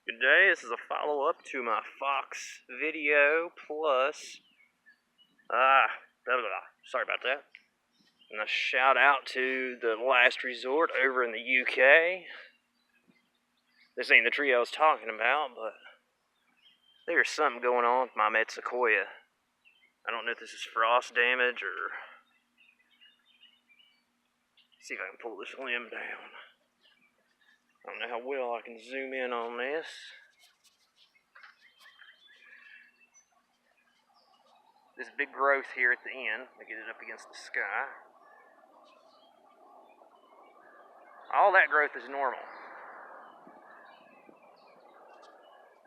Good day, this is a follow-up to my Fox video plus, sorry about that. And a shout out to the Last Resort over in the UK. This ain't the tree I was talking about, but there's something going on with my Metsequoia. I don't know if this is frost damage or... See if I can pull this limb down. I don't know how well I can zoom in on this. This big growth here at the end, I get it up against the sky. All that growth is normal.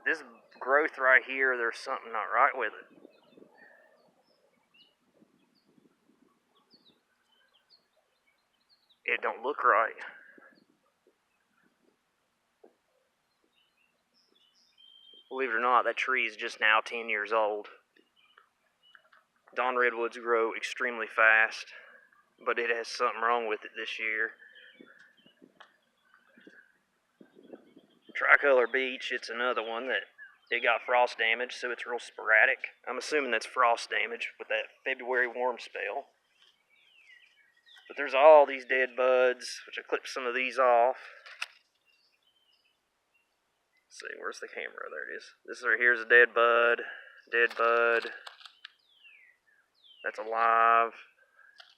This growth right here, there's something not right with it. It don't look right. Believe it or not, that tree is just now 10 years old. Dawn redwoods grow extremely fast, but it has something wrong with it this year. Tricolor beech, it's another one that it got frost damage, so it's real sporadic. I'm assuming that's frost damage with that February warm spell. But there's all these dead buds, which I clipped some of these off. Let's see, where's the camera? There it is. This right here's a dead bud. That's alive.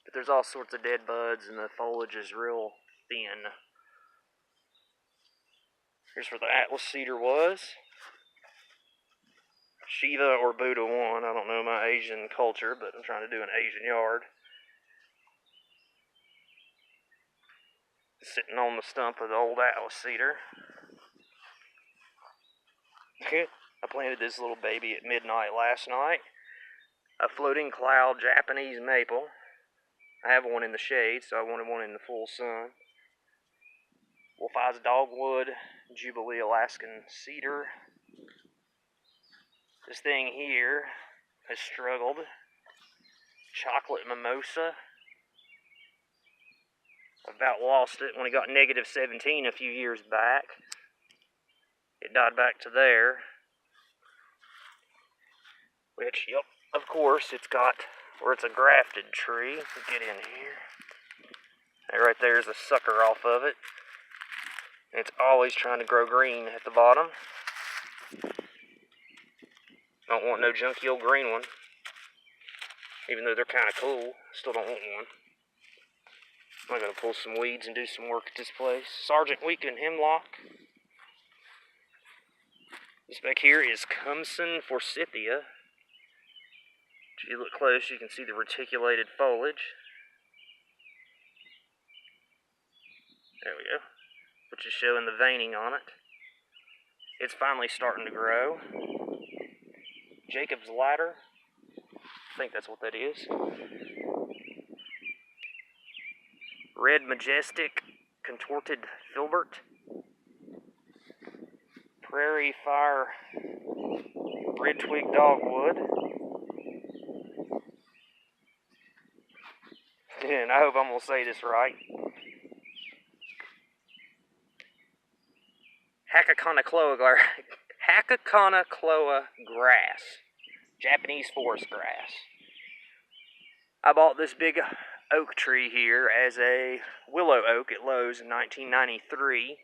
But there's all sorts of dead buds, and the foliage is real thin. Here's where the Atlas cedar was. Shiva or Buddha one. I don't know my Asian culture, but I'm trying to do an Asian yard. Sitting on the stump of the old Atlas cedar. I planted this little baby at midnight last night. A floating cloud Japanese maple. I have one in the shade, so I wanted one in the full sun. Wolf Eyes Dogwood, Jubilee Alaskan Cedar. This thing here has struggled. Chocolate Mimosa. I about lost it when it got negative 17 a few years back. It died back to there. Which, yep, of course, it's got, where it's a grafted tree. Let's get in here. And right there's a sucker off of it. It's always trying to grow green at the bottom. Don't want no junky old green one. Even though they're kind of cool, still don't want one. I'm going to pull some weeds and do some work at this place. Sergeant Weekend Hemlock. This back here is Cumson forsythia. If you look close, you can see the reticulated foliage. There we go. Which is showing the veining on it. It's finally starting to grow. Jacob's Ladder. I think that's what that is. Red Majestic Contorted Filbert. Prairie Fire Red Twig Dogwood. And I hope I'm going to say this right. Hackaconacloa grass. Japanese forest grass. I bought this big oak tree here as a willow oak at Lowe's in 1993.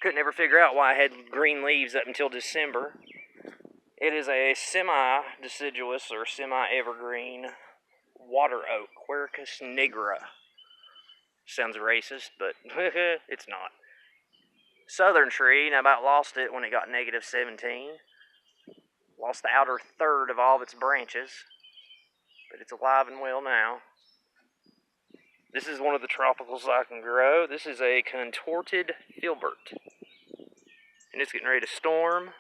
Couldn't ever figure out why I had green leaves up until December. It is a semi-deciduous or semi-evergreen water oak, Quercus nigra. Sounds racist, but it's not. Southern tree, and I about lost it when it got negative 17. Lost the outer third of all of its branches, but it's alive and well now. This is one of the tropicals I can grow. This is a contorted filbert, and it's getting ready to storm.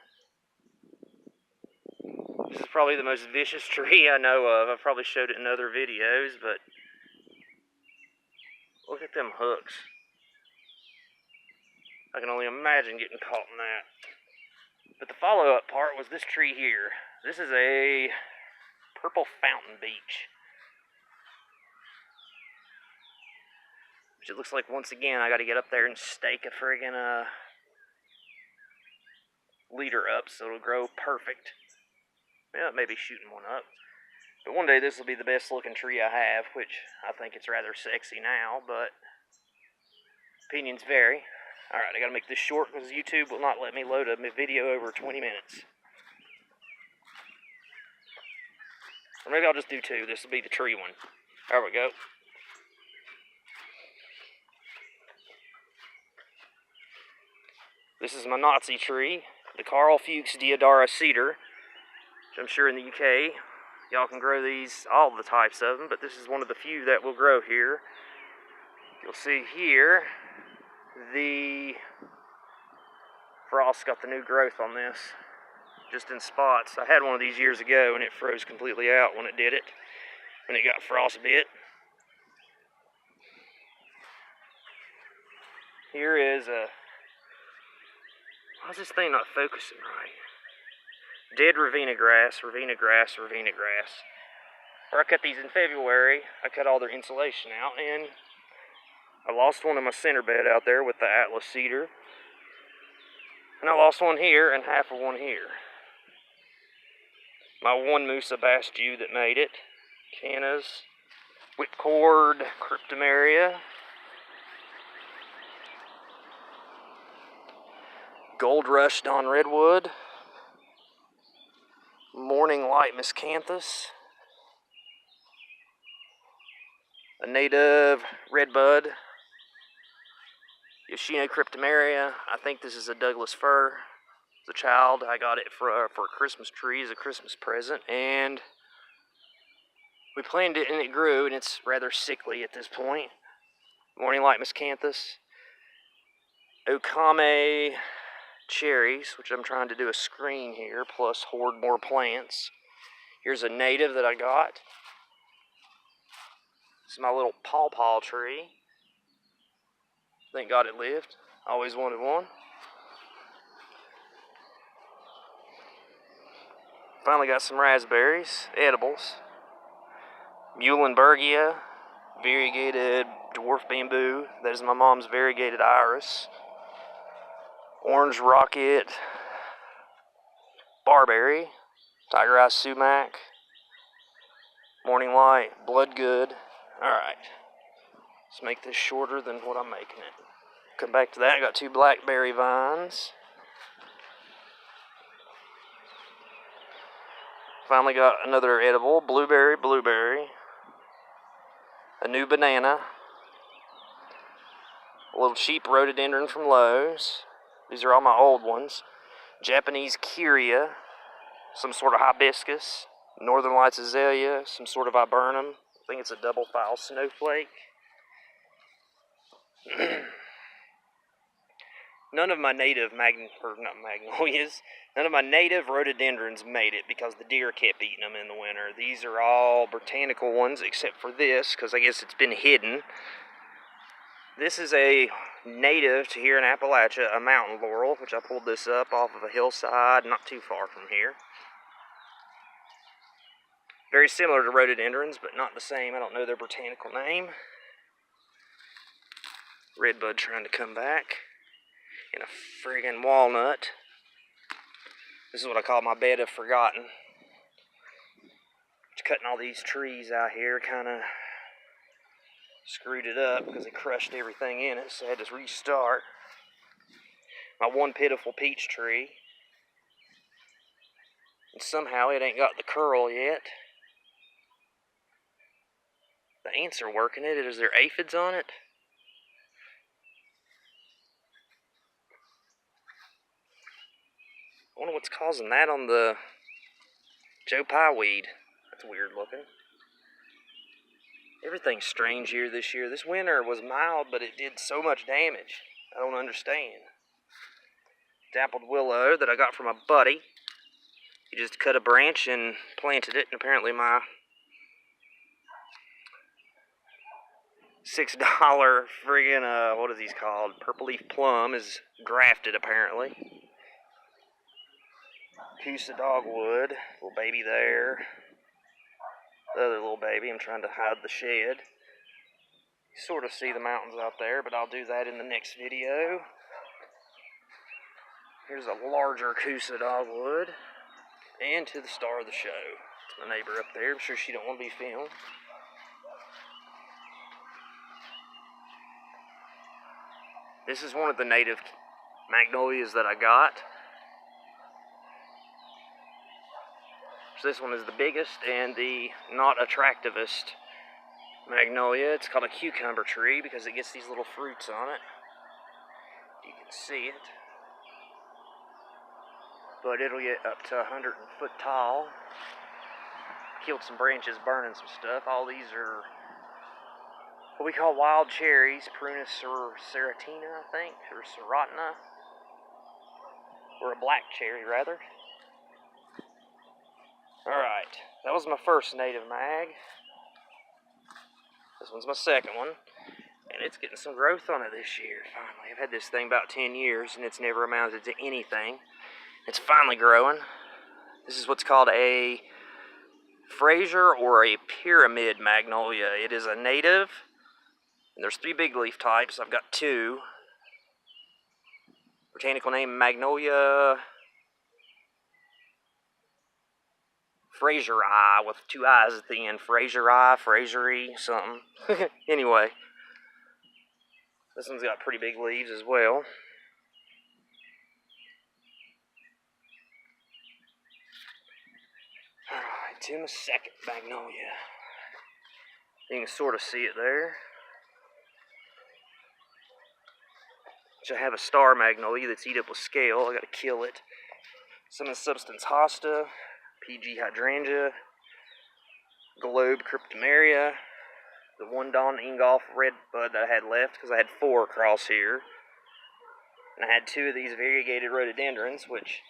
This is probably the most vicious tree I know of. I've probably showed it in other videos, but look at them hooks. I can only imagine getting caught in that. But the follow-up part was this tree here. This is a purple fountain beech. Which it looks like, once again, I got to get up there and stake a friggin' leader up, so it'll grow perfect. Yeah, maybe shooting one up. But one day this will be the best looking tree I have, which I think it's rather sexy now, but opinions vary. Alright, I gotta make this short because YouTube will not let me load a video over 20 minutes. Or maybe I'll just do 2. This will be the tree one. There we go. This is my Nazi tree, the Carl Fuchs Deodara cedar, which I'm sure in the UK y'all can grow these, all the types of them, but this is one of the few that will grow here. You'll see here, the frost got the new growth on this, just in spots. I had one of these years ago and it froze completely out when it did it, when it got frostbit. Here is a, why is this thing not focusing right? Dead Ravina grass, Ravina grass, Ravina grass. Where I cut these in February, I cut all their insulation out, and I lost one in my center bed out there with the Atlas cedar. And I lost one here and half of one here. My one Musa Bastiu that made it. Cannas, whipcord, cryptomeria, Gold Rush Don Redwood, Morning Light Miscanthus, a native redbud, Yoshino cryptomeria. I think this is a Douglas fir. As a child, I got it for a Christmas tree as a Christmas present, and we planted it and it grew, and it's rather sickly at this point. Morning Light Miscanthus, Okame cherries, which I'm trying to do a screen here, plus hoard more plants. Here's a native that I got. This is my little pawpaw tree. Thank God it lived. Always wanted one. Finally got some raspberries, edibles. Muhlenbergia, variegated dwarf bamboo. That is my mom's variegated iris. Orange rocket, barberry, tiger eye sumac, morning light, blood good. Alright, let's make this shorter than what I'm making it. Come back to that. I got 2 blackberry vines. Finally got another edible, blueberry, a new banana, a little cheap rhododendron from Lowe's. These are all my old ones. Japanese Kyria, some sort of hibiscus, Northern Lights azalea, some sort of viburnum. I think it's a double file snowflake. None of my native magnolias, none of my native rhododendrons made it because the deer kept eating them in the winter. These are all botanical ones except for this, because I guess it's been hidden. This is a native to here in Appalachia, a mountain laurel, which I pulled this up off of a hillside not too far from here. Very similar to rhododendrons, but not the same. I don't know their botanical name. Redbud trying to come back. And a friggin' walnut. This is what I call my bed of forgotten. Just cutting all these trees out here kind of screwed it up because they crushed everything in it, so I had to restart. My one pitiful peach tree. And somehow it ain't got the curl yet. The ants are working it. Is there aphids on it? I wonder what's causing that on the Joe Pye weed. That's weird looking. Everything's strange here this year. This winter was mild, but it did so much damage. I don't understand. Dappled willow that I got from a buddy. He just cut a branch and planted it, and apparently my $6 friggin', what are these called? Purple leaf plum is grafted, apparently. Coosa dogwood, little baby there. The other little baby, I'm trying to hide the shed. You sort of see the mountains out there, but I'll do that in the next video. Here's a larger Coosa dogwood. And to the star of the show. It's my neighbor up there. I'm sure she don't want to be filmed. This is one of the native magnolias that I got. So this one is the biggest and the not attractivest magnolia. It's called a cucumber tree because it gets these little fruits on it. You can see it. But it'll get up to 100 foot tall. Killed some branches burning some stuff. All these are what we call wild cherries, Prunus or Serratina, I think, or Serratina, or a black cherry, rather. Alright, that was my first native mag. This one's my second one, and it's getting some growth on it this year, finally. I've had this thing about 10 years, and it's never amounted to anything. It's finally growing. This is what's called a Fraser or a pyramid magnolia. It is a native. And there's 3 big leaf types. I've got 2. Botanical name Magnolia Fraseri with 2 eyes at the end. Fraseri, Frasery, something. Anyway, this one's got pretty big leaves as well. Alright, to my second magnolia. You can sort of see it there. I have a star magnolia that's eat up with scale. I gotta kill it. Some of the substance hosta, PG hydrangea, globe cryptomeria, the one Don Ingolf red bud that I had left because I had 4 across here. And I had 2 of these variegated rhododendrons, which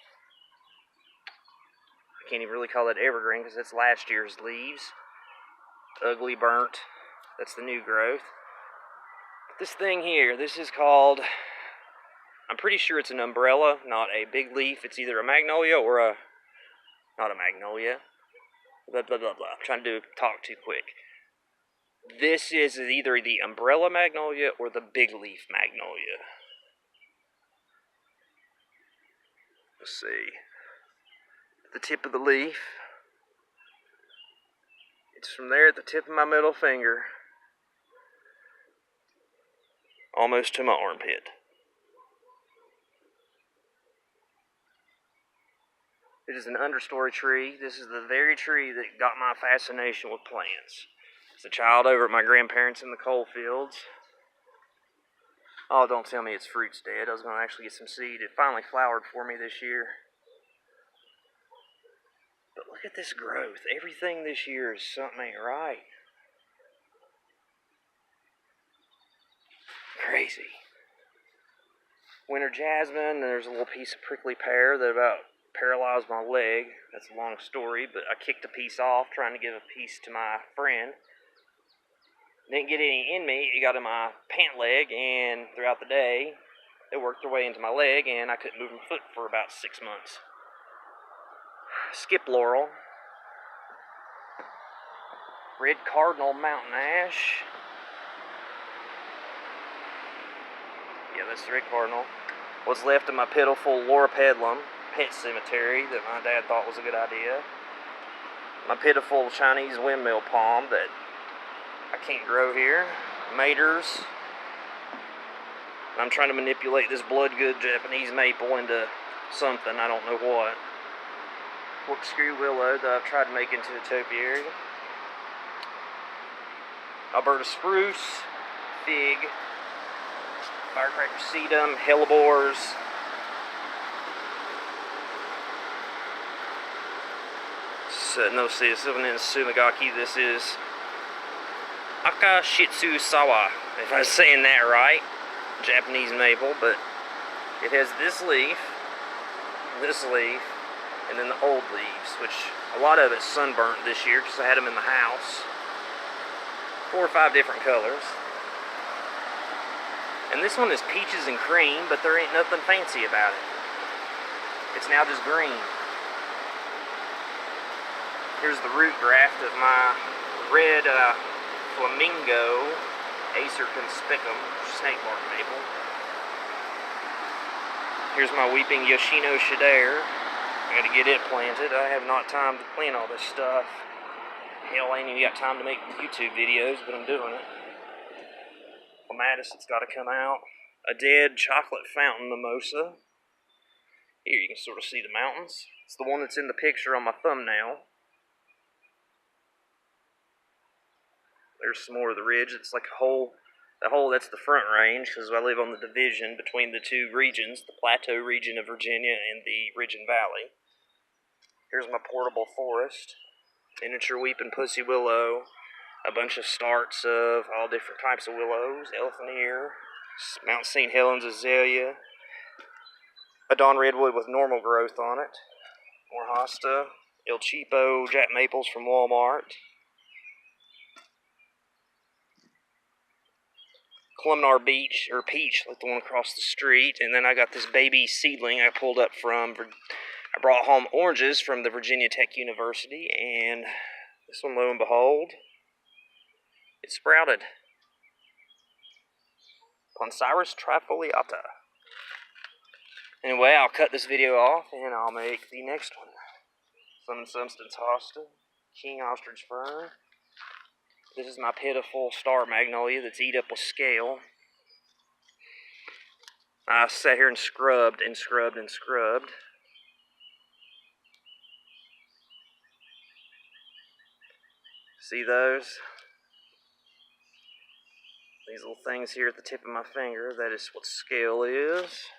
I can't even really call that evergreen because that's last year's leaves. Ugly, burnt. That's the new growth. But this thing here, this is called, I'm pretty sure it's an umbrella, not a big leaf. It's either a magnolia or a, not a magnolia. Blah, blah, blah, blah. I'm trying to talk too quick. This is either the umbrella magnolia or the big leaf magnolia. Let's see. The tip of the leaf. It's from there at the tip of my middle finger, almost to my armpit. It is an understory tree. This is the very tree that got my fascination with plants. As a child over at my grandparents in the coal fields. Oh, don't tell me its fruit's dead. I was going to actually get some seed. It finally flowered for me this year. But look at this growth. Everything this year is something ain't right. Crazy. Winter jasmine, and there's a little piece of prickly pear that about paralyzed my leg. That's a long story, but I kicked a piece off trying to give a piece to my friend. Didn't get any in me. It got in my pant leg, and throughout the day, it worked their way into my leg, and I couldn't move my foot for about 6 months. Skip laurel. Red cardinal mountain ash. Yeah, that's the red cardinal. What's left of my pitiful loropetalum pet cemetery that my dad thought was a good idea. My pitiful Chinese windmill palm that I can't grow here. Maters. I'm trying to manipulate this blood-good Japanese maple into something, I don't know what. Corkscrew willow that I've tried to make into a topiary. Alberta spruce, fig, firecracker sedum, hellebores. So, no, see, this one in Sumigaki. This is Akashitsu Sawa, if I'm saying that right. Japanese maple, but it has this leaf, and then the old leaves, which a lot of it's sunburnt this year because I had them in the house. 4 or 5 different colors. And this one is peaches and cream, but there ain't nothing fancy about it. It's now just green. Here's the root graft of my red flamingo Acer conspicum snakebark maple. Here's my weeping Yoshino Shadare. I gotta get it planted. I have not time to plant all this stuff. Hell, I ain't even got time to make YouTube videos, but I'm doing it. Clematis, it's gotta come out. A dead chocolate fountain mimosa. Here you can sort of see the mountains. It's the one that's in the picture on my thumbnail. There's some more of the ridge. It's like a whole, that's the Front Range, because I live on the division between the two regions, the Plateau region of Virginia and the Ridge and Valley. Here's my portable forest. Miniature weeping pussy willow. A bunch of starts of all different types of willows. Elephant ear. Mount St. Helens azalea. A Dawn redwood with normal growth on it. More hosta. El Cheapo Jack maples from Walmart. Columnar beech, or peach, like the one across the street. And then I got this baby seedling I pulled up from, I brought home oranges from the Virginia Tech University, and this one, lo and behold, it sprouted. Poncirus trifoliata. Anyway, I'll cut this video off, and I'll make the next one. Sun and Substance hosta, king ostrich fern. This is my pitiful star magnolia that's eat up with scale. I sat here and scrubbed and scrubbed and scrubbed. See those? These little things here at the tip of my finger, that is what scale is.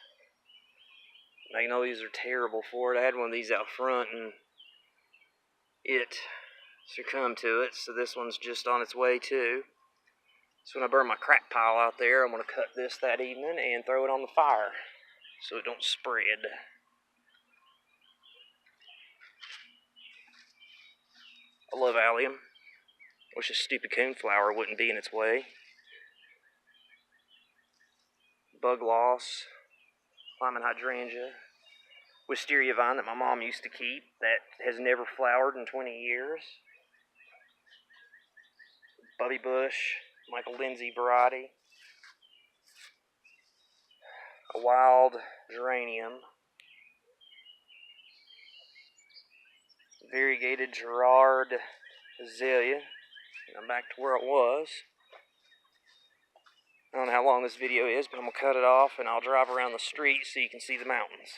Magnolias are terrible for it. I had one of these out front and it succumbed to it, so this one's just on its way too. So when I burn my crack pile out there, I'm going to cut this that evening and throw it on the fire so it don't spread. I love allium. Wish this stupid coneflower wouldn't be in its way. Bug loss, climbing hydrangea, wisteria vine that my mom used to keep that has never flowered in 20 years. Bubby bush, Michael Lindsay variety. A wild geranium. Variegated Gerard azalea. I'm back to where it was. I don't know how long this video is, but I'm going to cut it off and I'll drive around the street so you can see the mountains.